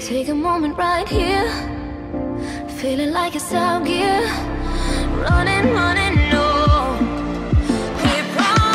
Take a moment right here, feeling like it's out gear. Running, running, no. Keep running.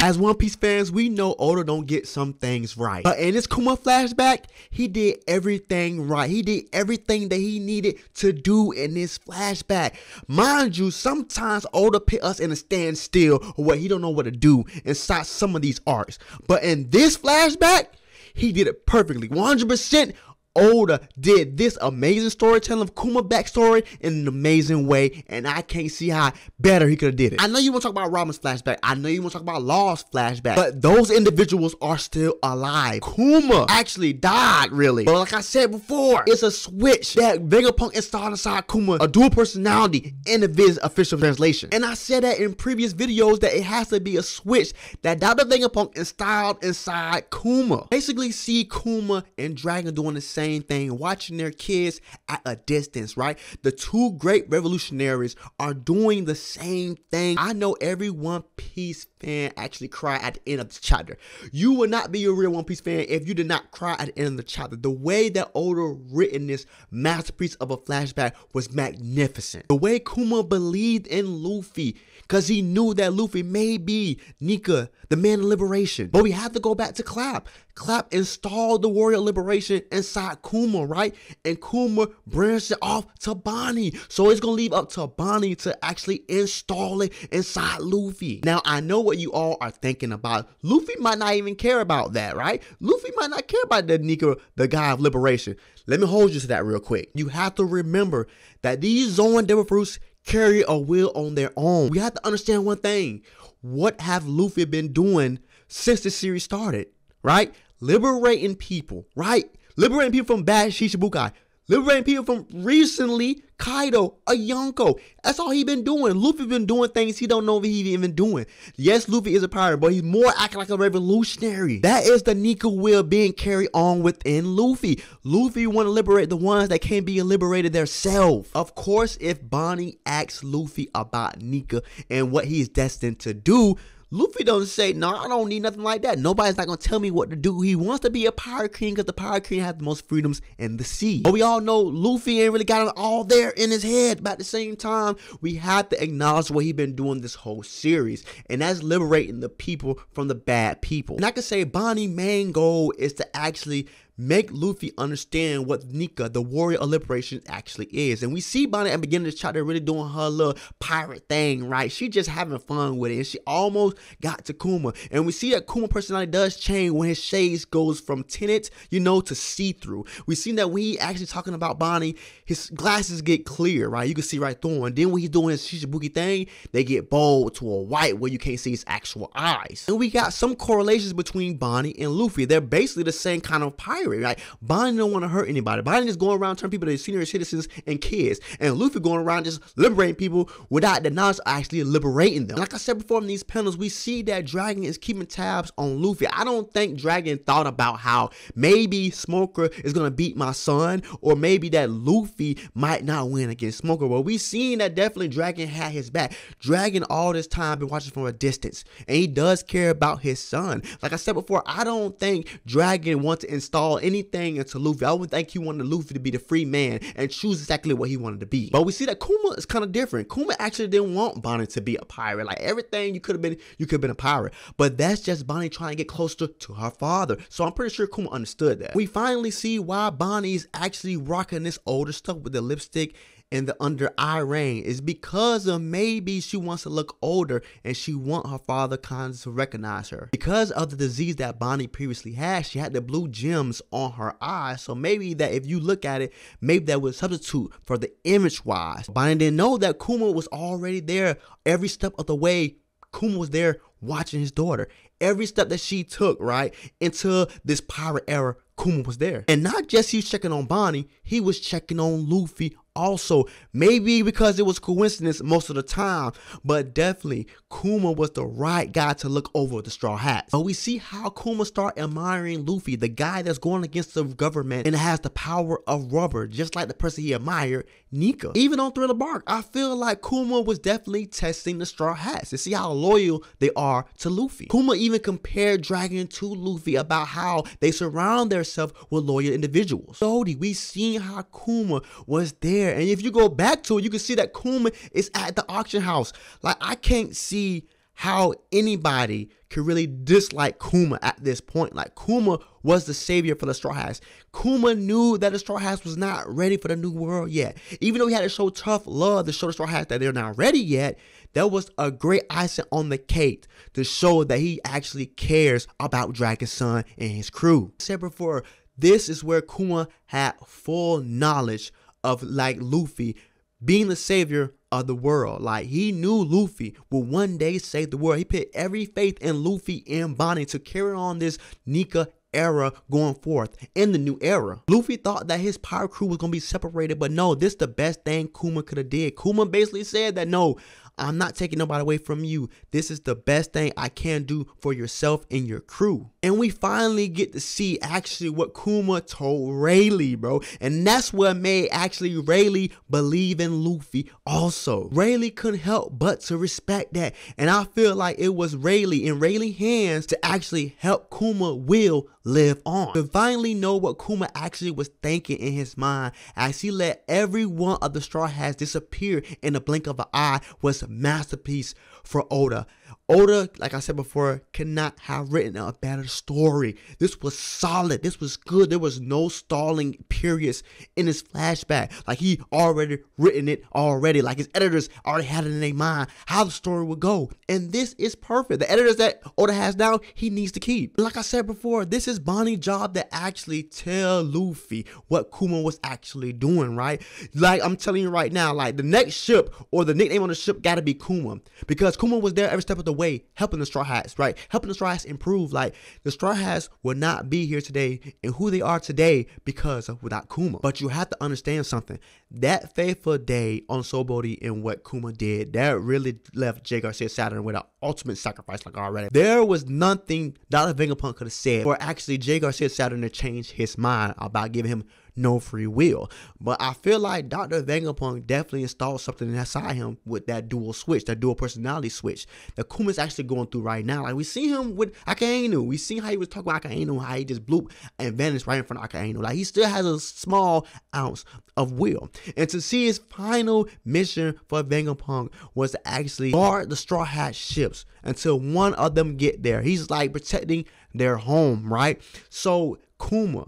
As One Piece fans, we know Oda don't get some things right. But in this Kuma flashback, he did everything right. He did everything that he needed to do in this flashback. Mind you, sometimes Oda put us in a standstill where he don't know what to do inside some of these arcs. But in this flashback, he did it perfectly. 100%. Oda did this amazing storytelling of Kuma backstory in an amazing way, and I can't see how better he could have did it. I know you want to talk about Robin's flashback. I know you want to talk about Law's flashback, but those individuals are still alive. Kuma actually died, really. But like I said before, it's a switch that Vegapunk installed inside Kuma, a dual personality in the Viz official translation. And I said that in previous videos that it has to be a switch that Dr. Vegapunk installed inside Kuma. Basically, see Kuma and Dragon doing the same thing, watching their kids at a distance, right? The two great revolutionaries are doing the same thing. I know every One Piece fan actually cried at the end of the chapter. You would not be a real One Piece fan if you did not cry at the end of the chapter. The way that Oda written this masterpiece of a flashback was magnificent. The way Kuma believed in Luffy, because he knew that Luffy may be Nika, the man of liberation. But we have to go back to Clap. Clap installed the warrior liberation inside Kuma, right? And Kuma branched it off to Bonnie. So it's going to leave up to Bonnie to actually install it inside Luffy. Now, I know what you all are thinking about. Luffy might not even care about that, right? Luffy might not care about the Nika, the guy of liberation. Let me hold you to that real quick. You have to remember that these Zoan Devil Fruits carry a will on their own. We have to understand one thing. What have Luffy been doing since the series started, right? Liberating people, right? Liberating people from bad Shichibukai. Liberating people from recently Kaido, a Yonko. That's all he been doing. Luffy been doing things he don't know if he even doing. Yes, Luffy is a pirate, but he's more acting like a revolutionary. That is the Nika will being carried on within Luffy. Luffy want to liberate the ones that can't be liberated themselves. Of course, if Bonnie asks Luffy about Nika and what he is destined to do, Luffy doesn't say, no, I don't need nothing like that. Nobody's not going to tell me what to do. He wants to be a pirate king because the pirate king has the most freedoms in the sea. But we all know Luffy ain't really got it all there in his head. But at the same time, we have to acknowledge what he's been doing this whole series. And that's liberating the people from the bad people. And I can say Bonnie's main goal is to actually make Luffy understand what Nika, the warrior of liberation, actually is. And we see Bonnie at the beginning of this chapter really doing her little pirate thing, right? She just having fun with it. And she almost got to Kuma. And we see that Kuma personality does change when his shades goes from tinted, you know, to see-through. We see that when he actually talking about Bonnie, his glasses get clear, right? You can see right through him. And then when he's doing his Shichibuki thing, they get bold to a white where you can't see his actual eyes. And we got some correlations between Bonnie and Luffy. They're basically the same kind of pirate. Right? Bonnie don't want to hurt anybody. Bonnie just going around turning people to senior citizens and kids. And Luffy going around just liberating people without the knowledge of actually liberating them. And like I said before in these panels, we see that Dragon is keeping tabs on Luffy. I don't think Dragon thought about how maybe Smoker is going to beat my son, or maybe that Luffy might not win against Smoker. But we seen that definitely Dragon had his back. Dragon all this time been watching from a distance, and he does care about his son. Like I said before, I don't think Dragon wants to install anything into Luffy. I would think he wanted Luffy to be the free man and choose exactly what he wanted to be. But we see that Kuma is kind of different. Kuma actually didn't want Bonnie to be a pirate. Like everything you could have been a pirate. But that's just Bonnie trying to get closer to her father. So I'm pretty sure Kuma understood that. We finally see why Bonnie's actually rocking this older stuff with the lipstick and the under eye ring is because of maybe she wants to look older and she want her father kind of to recognize her. Because of the disease that Bonnie previously had, she had the blue gems on her eyes. So maybe that if you look at it, maybe that would substitute for the image wise. Bonnie didn't know that Kuma was already there every step of the way. Kuma was there watching his daughter. Every step that she took, right, into this pirate era, Kuma was there. And not just he was checking on Bonnie, he was checking on Luffy also. Maybe because it was coincidence most of the time, but definitely Kuma was the right guy to look over the Straw Hats. But we see how Kuma start admiring Luffy, the guy that's going against the government and has the power of rubber, just like the person he admired, Nika. Even on Thriller Bark, I feel like Kuma was definitely testing the Straw Hats to see how loyal they are to Luffy. Kuma even compared Dragon to Luffy about how they surround themselves with loyal individuals. So we seen how Kuma was there, and if you go back to it, you can see that Kuma is at the auction house. Like, I can't see how anybody could really dislike Kuma at this point. Like, Kuma was the savior for the Straw Hats. Kuma knew that the Straw Hats was not ready for the new world yet. Even though he had to show tough love to show the Straw Hats that they're not ready yet, that was a great icing on the cake to show that he actually cares about Dragon's son and his crew. I said before, this is where Kuma had full knowledge of, like, Luffy being the savior of the world. Like, he knew Luffy would one day save the world. He put every faith in Luffy and Bonnie to carry on this Nika era going forth in the new era. Luffy thought that his pirate crew was going to be separated, but no, this is the best thing Kuma could have did. Kuma basically said that, no, I'm not taking nobody away from you. This is the best thing I can do for yourself and your crew. And we finally get to see actually what Kuma told Rayleigh, bro. And that's what made actually Rayleigh believe in Luffy also. Rayleigh couldn't help but to respect that. And I feel like it was Rayleigh in Rayleigh's hands to actually help Kuma will live on. To finally know what Kuma actually was thinking in his mind as he let every one of the Straw Hats disappear in the blink of an eye was a masterpiece for Oda. Oda, like I said before, cannot have written a better story. This was solid. This was good. There was no stalling periods in his flashback. Like, he already written it already. Like, his editors already had it in their mind how the story would go. And this is perfect. The editors that Oda has now, he needs to keep. Like I said before, this is Bonnie's job to actually tell Luffy what Kuma was actually doing, right? Like, I'm telling you right now, like, the next ship or the nickname on the ship gotta be Kuma, because Kuma was there every step of the way helping the Straw Hats, right? Helping the Straw Hats improve. Like, the Straw Hats would not be here today and who they are today because of without Kuma. But you have to understand something. That fateful day on Sobodi and what Kuma did, that really left Jay Garcia Saturn with an ultimate sacrifice, like already. There was nothing Dr. Vegapunk could have said for actually Jay Garcia Saturn to change his mind about giving him no free will. But I feel like Dr. Vegapunk definitely installed something inside him with that dual switch, that dual personality switch that Kuma's actually going through right now. Like, we see him with Akainu. We see how he was talking about Akainu, how he just blooped and vanished right in front of Akainu. Like, he still has a small ounce of will. And to see his final mission for Vegapunk was to actually guard the Straw Hat ships until one of them get there. He's like protecting their home, right? So Kuma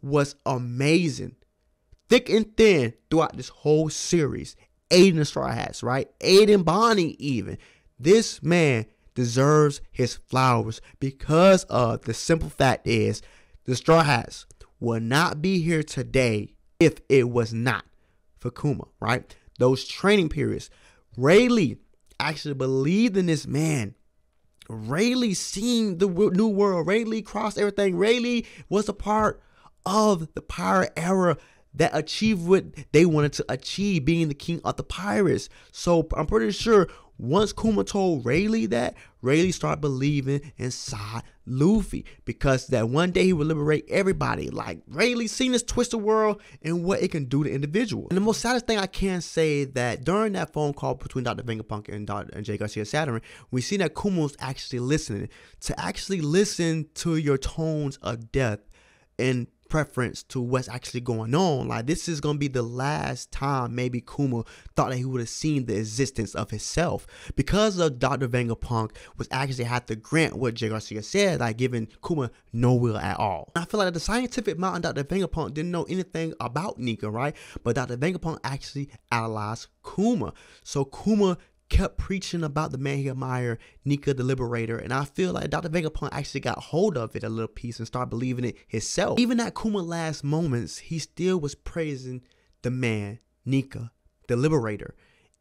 was amazing, thick and thin throughout this whole series, aiding the Straw Hats, right? Aiding Bonnie even. This man deserves his flowers because of the simple fact is the Straw Hats would not be here today if it was not for Kuma, right? Those training periods. Rayleigh actually believed in this man. Rayleigh seen the new world. Rayleigh crossed everything. Rayleigh was a part of the pirate era that achieved what they wanted to achieve, being the king of the pirates. So I'm pretty sure once Kuma told Rayleigh that, Rayleigh started believing inside Luffy, because that one day he would liberate everybody. Like, Rayleigh seen this twisted world and what it can do to individuals. And the most saddest thing I can say that during that phone call between Dr. Vegapunk and Jay Garcia Saturn, we see that Kuma was actually listening, to actually listen to your tones of death and preference to what's actually going on. Like, this is gonna be the last time maybe Kuma thought that he would have seen the existence of himself, because of Dr. Vegapunk was actually had to grant what Jay Garcia said, like giving Kuma no will at all. And I feel like the scientific mind, Dr. Vegapunk didn't know anything about Nika, right? But Dr. Vegapunk actually analyzed Kuma. So Kuma kept preaching about the man he admired, Nika the Liberator, and I feel like Dr. Vegapunk actually got hold of it a little piece and started believing it himself. Even at Kuma's last moments, he still was praising the man, Nika the Liberator.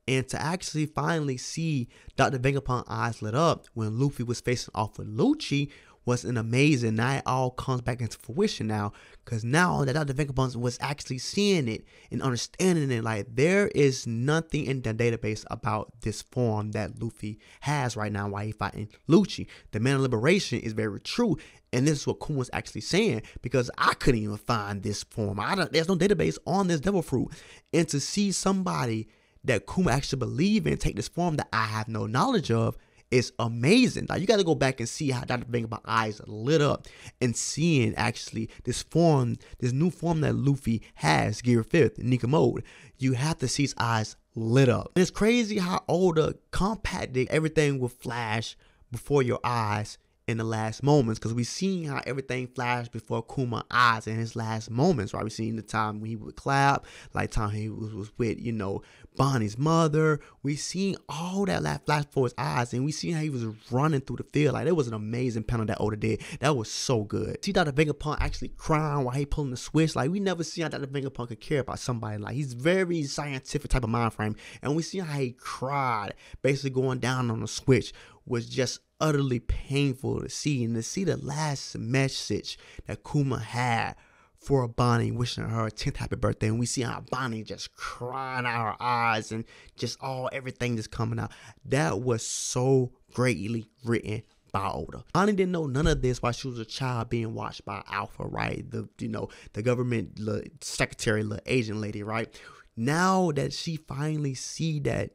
And to actually finally see Dr. Vegapunk's eyes lit up when Luffy was facing off with Lucci was an amazing. Now it all comes back into fruition now, because now that Dr. Vegapunk was actually seeing it and understanding it, like there is nothing in the database about this form that Luffy has right now while he fighting Lucci. The man of liberation is very true, and this is what Kuma's actually saying, because I couldn't even find this form. There's no database on this devil fruit, and to see somebody that Kuma actually believe in take this form that I have no knowledge of is amazing. Like, you got to go back and see how Dr. Vegapunk eyes lit up and seeing actually this form, this new form that Luffy has, Gear 5th, Nika mode. You have to see his eyes lit up. And it's crazy how Oda compacted everything with Flash before your eyes in the last moments, because we seen how everything flashed before Kuma's eyes in his last moments, right? We seen the time when he would clap, like time he was with, you know, Bonnie's mother. We seen all that flash before his eyes, and we seen how he was running through the field. Like, it was an amazing panel that Oda did. That was so good. See Dr. Vegapunk actually crying while he pulling the switch. Like, we never seen how Dr. Vegapunk could care about somebody. Like, he's very scientific type of mind frame, and we see how he cried basically going down on the switch was just utterly painful to see, and to see the last message that Kuma had for Bonnie, wishing her a 10th happy birthday, and we see how Bonnie just crying out her eyes and just everything just coming out. That was so greatly written by Oda. Bonnie didn't know none of this while she was a child being watched by Alpha, right? The government secretary, agent lady, right? Now that she finally see that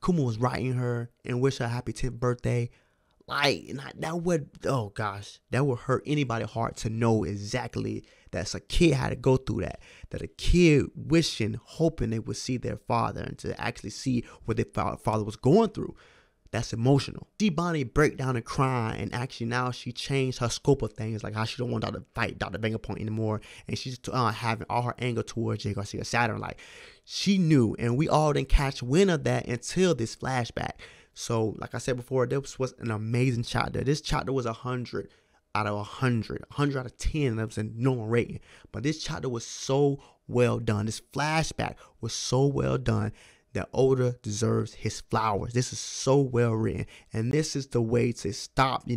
Kuma was writing her and wish her a happy 10th birthday, like, that would, oh gosh, that would hurt anybody's heart to know exactly that a kid had to go through that a kid wishing, hoping they would see their father, and to actually see what their father was going through. That's emotional. See Bonnie break down and cry, and actually now she changed her scope of things, like how she don't want to fight Dr. Vegapunk anymore, and she's having all her anger towards Jay Garcia Saturn. Like, she knew, and we all didn't catch wind of that until this flashback. So, like I said before, this was an amazing chapter. This chapter was 100 out of 100, 100 out of 10. That was a normal rating. But this chapter was so well done. This flashback was so well done that Oda deserves his flowers. This is so well written. And this is the way to stop,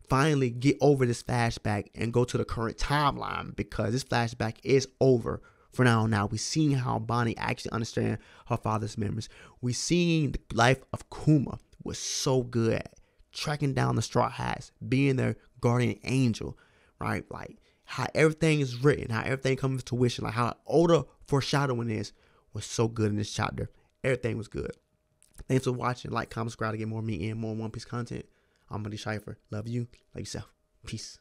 finally get over this flashback and go to the current timeline, because this flashback is over. For now, we seeing how Bonnie actually understands her father's memories. We seeing the life of Kuma was so good at tracking down the Straw Hats, being their guardian angel, right? Like, how everything is written, how everything comes to fruition, like how Oda foreshadowing this was so good in this chapter. Everything was good. Thanks for watching. Like, comment, subscribe to get more me and more One Piece content. I'm Buddy Cypher. Love you. Love yourself. Peace.